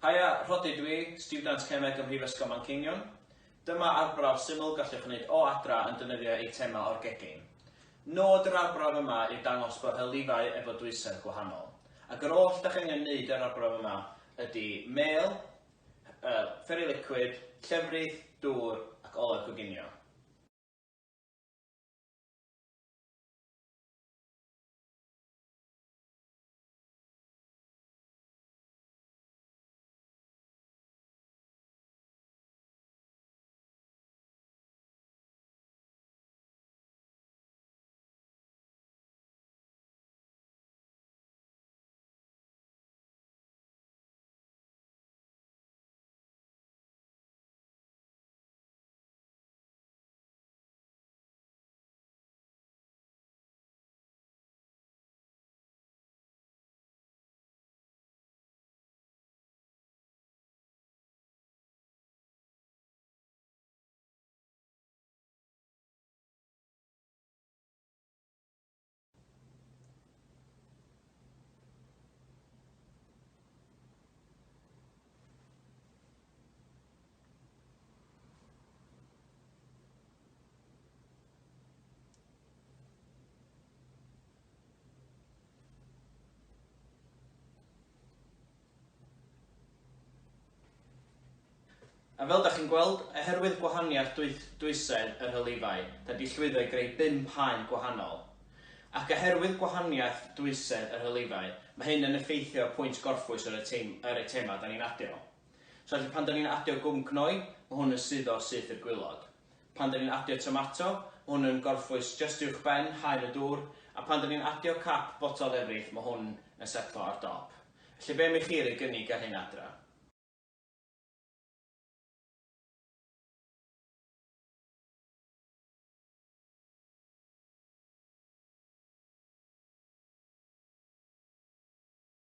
Haia, Rhodri dwi, Gymdeithas Gemeg Frenhinol Manceinion. Dyma arbrawf syml gallwch wneud o adra yn defnyddio eitemau o'r gegin. Nod yr arbrawf yma yw dangos bod hylifau efo dwysedd gwahanol. Ac yr oll ydych chi'n gwneud yr arbrawf yma ydy mel, fferi liquid, llefrith, dŵr ac olew coginio. A fel ydych chi'n gweld, oherwydd gwahaniaeth dwysedd yr hylifau, da di llwyddo i greu 5 haen gwahanol. Ac oherwydd gwahaniaeth dwysedd yr hylifau, mae hyn yn effeithio pwynt gorffwys yr eitemau da ni'n adio. So pan da ni'n adio gwm cnoi, mae hwn yn suddo syth i'r gwylod. Pan da ni'n adio tomato, mae hwn yn gorffwys just uwch ben, haen y dŵr, a pan da ni'n adio cap botol efrith, mae hwn yn setlo ar dop. Felly be mi chi'r ei gynnig ar hyn adra?